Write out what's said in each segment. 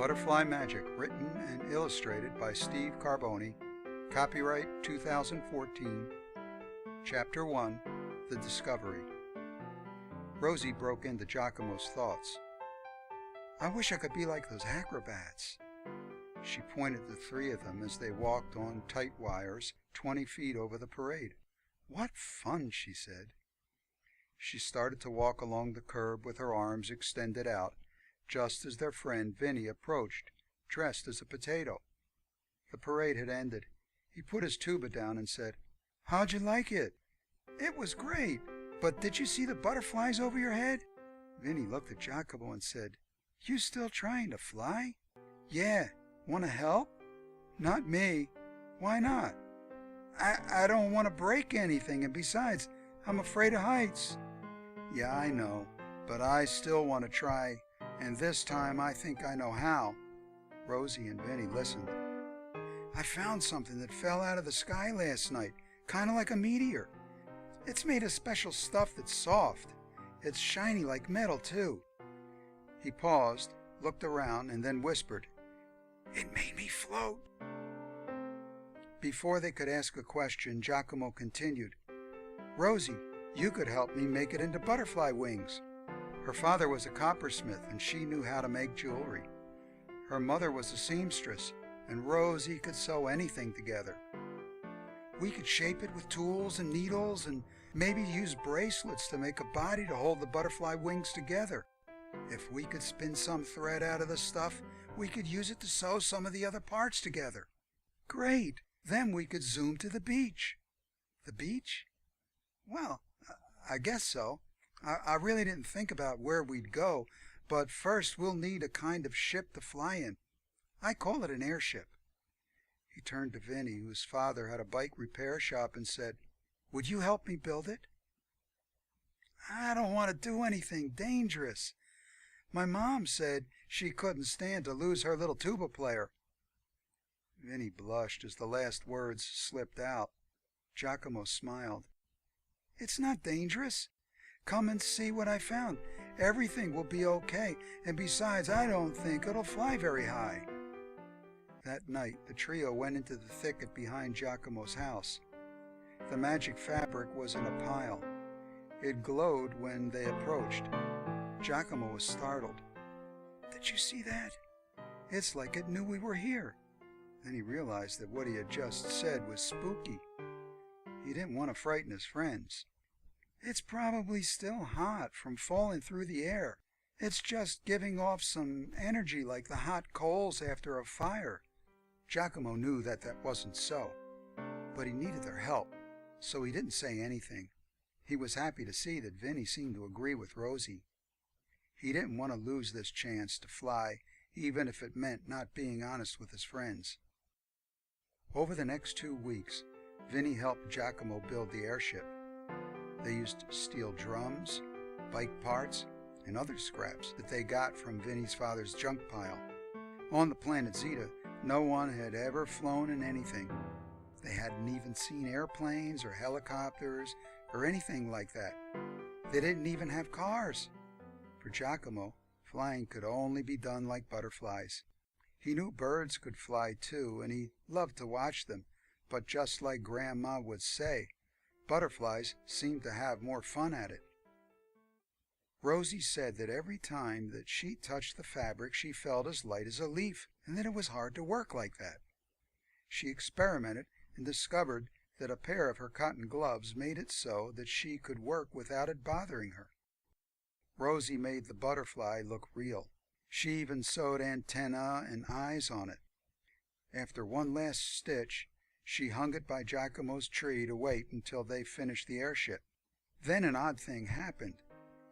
Butterfly Magic, written and illustrated by Steve Carboni. Copyright 2014. Chapter 1, The Discovery. Rosie broke into Giacomo's thoughts. I wish I could be like those acrobats. She pointed to three of them as they walked on tight wires 20 feet over the parade. What fun, she said. She started to walk along the curb with her arms extended out, just as their friend Vinny approached, dressed as a potato. The parade had ended. He put his tuba down and said, How'd you like it? It was great, but did you see the butterflies over your head? Vinny looked at Giacomo and said, You still trying to fly? Yeah. Want to help? Not me. Why not? I don't want to break anything, and besides, I'm afraid of heights. Yeah, I know, but I still want to try, and this time I think I know how. Rosie and Vinny listened. I found something that fell out of the sky last night, kind of like a meteor. It's made of special stuff that's soft. It's shiny like metal, too. He paused, looked around, and then whispered, It made me float. Before they could ask a question, Giacomo continued, Rosie, you could help me make it into butterfly wings. Her father was a coppersmith, and she knew how to make jewelry. Her mother was a seamstress, and Rosie could sew anything together. We could shape it with tools and needles, and maybe use bracelets to make a body to hold the butterfly wings together. If we could spin some thread out of the stuff, we could use it to sew some of the other parts together. Great! Then we could zoom to the beach. The beach? Well, I guess so. I really didn't think about where we'd go, but first we'll need a kind of ship to fly in. I call it an airship. He turned to Vinny, whose father had a bike repair shop, and said, Would you help me build it? I don't want to do anything dangerous. My mom said she couldn't stand to lose her little tuba player. Vinny blushed as the last words slipped out. Giacomo smiled. It's not dangerous. Come and see what I found. Everything will be okay, and besides, I don't think it'll fly very high. That night, the trio went into the thicket behind Giacomo's house. The magic fabric was in a pile. It glowed when they approached. Giacomo was startled. Did you see that? It's like it knew we were here. Then he realized that what he had just said was spooky. He didn't want to frighten his friends. It's probably still hot from falling through the air. It's just giving off some energy like the hot coals after a fire. Giacomo knew that that wasn't so, but he needed their help, so he didn't say anything. He was happy to see that Vinny seemed to agree with Rosie. He didn't want to lose this chance to fly, even if it meant not being honest with his friends. Over the next 2 weeks, Vinny helped Giacomo build the airship. They used steel drums, bike parts, and other scraps that they got from Vinny's father's junk pile. On the planet Zeta, no one had ever flown in anything. They hadn't even seen airplanes or helicopters or anything like that. They didn't even have cars. For Giacomo, flying could only be done like butterflies. He knew birds could fly too, and he loved to watch them, but just like Grandma would say, butterflies seemed to have more fun at it. Rosie said that every time that she touched the fabric she felt as light as a leaf, and that it was hard to work like that. She experimented and discovered that a pair of her cotton gloves made it so that she could work without it bothering her. Rosie made the butterfly look real. She even sewed antennae and eyes on it. After one last stitch, she hung it by Giacomo's tree to wait until they finished the airship. Then an odd thing happened.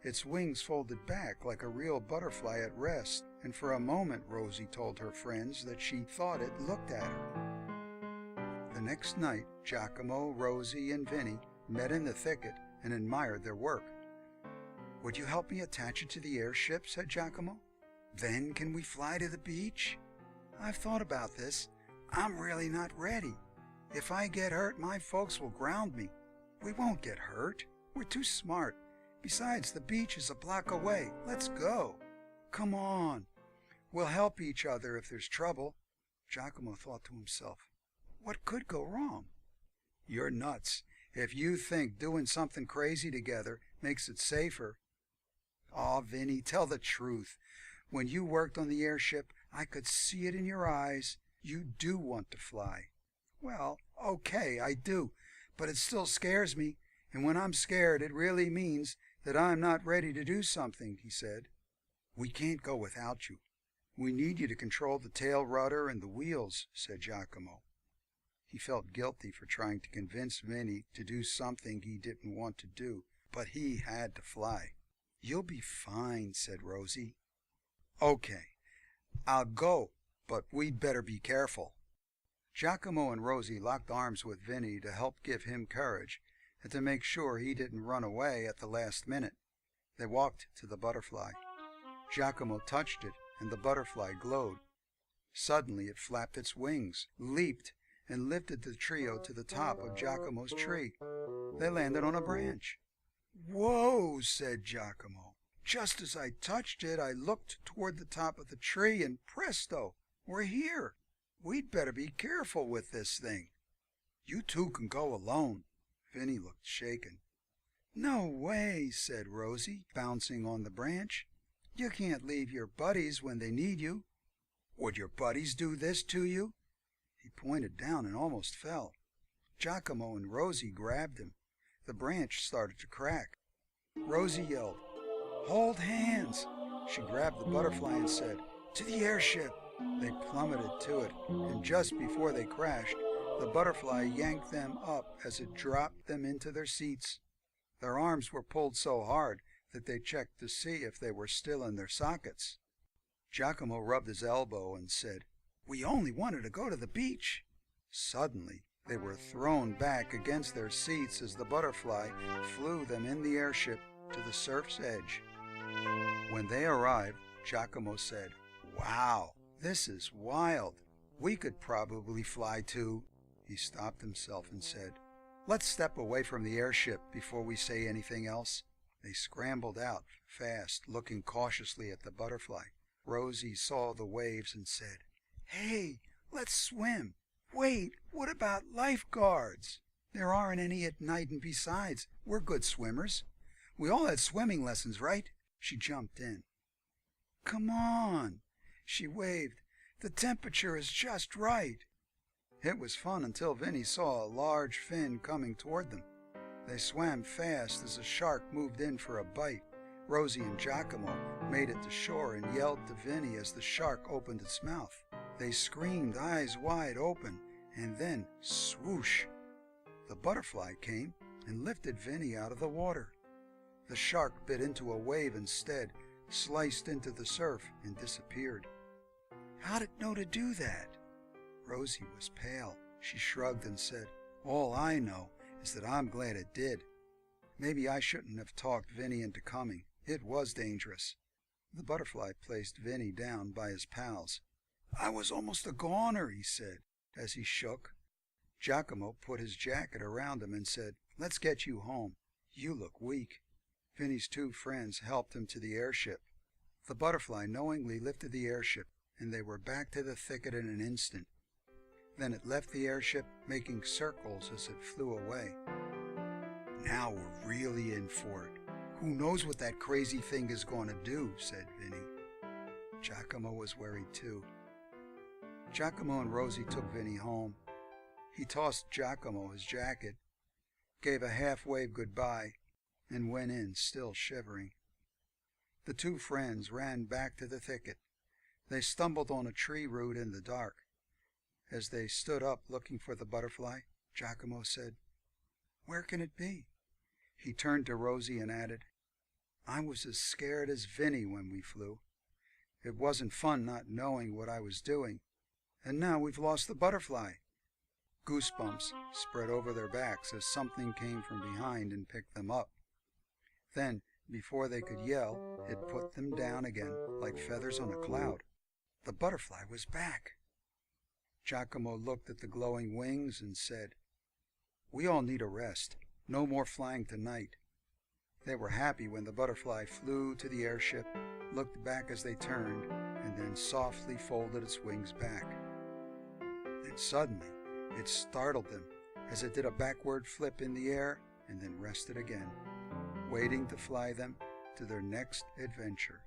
Its wings folded back like a real butterfly at rest, and for a moment Rosie told her friends that she thought it looked at her. The next night, Giacomo, Rosie, and Vinny met in the thicket and admired their work. Would you help me attach it to the airship? Said Giacomo. Then can we fly to the beach? I've thought about this. I'm really not ready. If I get hurt, my folks will ground me. We won't get hurt. We're too smart. Besides, the beach is a block away. Let's go. Come on. We'll help each other if there's trouble. Giacomo thought to himself, what could go wrong? You're nuts if you think doing something crazy together makes it safer. Aw, Vinny, tell the truth. When you worked on the airship, I could see it in your eyes. You do want to fly. Well, okay, I do, but it still scares me, and when I'm scared, it really means that I'm not ready to do something, he said. We can't go without you. We need you to control the tail rudder and the wheels, said Giacomo. He felt guilty for trying to convince Vinny to do something he didn't want to do, but he had to fly. You'll be fine, said Rosie. Okay, I'll go, but we'd better be careful. Giacomo and Rosie locked arms with Vinny to help give him courage and to make sure he didn't run away at the last minute. They walked to the butterfly. Giacomo touched it, and the butterfly glowed. Suddenly it flapped its wings, leaped, and lifted the trio to the top of Giacomo's tree. They landed on a branch. Whoa, said Giacomo. Just as I touched it, I looked toward the top of the tree, and presto, we're here. We'd better be careful with this thing. You two can go alone. Vinny looked shaken. No way, said Rosie, bouncing on the branch. You can't leave your buddies when they need you. Would your buddies do this to you? He pointed down and almost fell. Giacomo and Rosie grabbed him. The branch started to crack. Rosie yelled, Hold hands! She grabbed the butterfly and said, To the airship! They plummeted to it, and just before they crashed, the butterfly yanked them up as it dropped them into their seats. Their arms were pulled so hard that they checked to see if they were still in their sockets. Giacomo rubbed his elbow and said, We only wanted to go to the beach. Suddenly, they were thrown back against their seats as the butterfly flew them in the airship to the surf's edge. When they arrived, Giacomo said, Wow, this is wild. We could probably fly too. He stopped himself and said, Let's step away from the airship before we say anything else. They scrambled out fast, looking cautiously at the butterfly. Rosie saw the waves and said, Hey, let's swim. Wait, what about lifeguards? There aren't any at night, and besides, we're good swimmers. We all had swimming lessons, right? She jumped in. Come on, she waved. The temperature is just right. It was fun until Vinny saw a large fin coming toward them. They swam fast as a shark moved in for a bite. Rosie and Giacomo made it to shore and yelled to Vinny as the shark opened its mouth. They screamed, eyes wide open, and then swoosh! The butterfly came and lifted Vinny out of the water. The shark bit into a wave instead, sliced into the surf, and disappeared. How'd it know to do that? Rosie was pale. She shrugged and said, All I know is that I'm glad it did. Maybe I shouldn't have talked Vinny into coming. It was dangerous. The butterfly placed Vinny down by his pals. I was almost a goner, he said, as he shook. Giacomo put his jacket around him and said, Let's get you home. You look weak. Vinny's two friends helped him to the airship. The butterfly knowingly lifted the airship, and they were back to the thicket in an instant. Then it left the airship, making circles as it flew away. Now we're really in for it. Who knows what that crazy thing is going to do, said Vinny. Giacomo was worried too. Giacomo and Rosie took Vinny home. He tossed Giacomo his jacket, gave a half-wave goodbye, and went in, still shivering. The two friends ran back to the thicket. They stumbled on a tree root in the dark. As they stood up looking for the butterfly, Giacomo said, Where can it be? He turned to Rosie and added, I was as scared as Vinny when we flew. It wasn't fun not knowing what I was doing, and now we've lost the butterfly. Goosebumps spread over their backs as something came from behind and picked them up. Then, before they could yell, it put them down again like feathers on a cloud. The butterfly was back. Giacomo looked at the glowing wings and said, We all need a rest. No more flying tonight. They were happy when the butterfly flew to the airship, looked back as they turned, and then softly folded its wings back. Then suddenly, it startled them as it did a backward flip in the air and then rested again, waiting to fly them to their next adventure.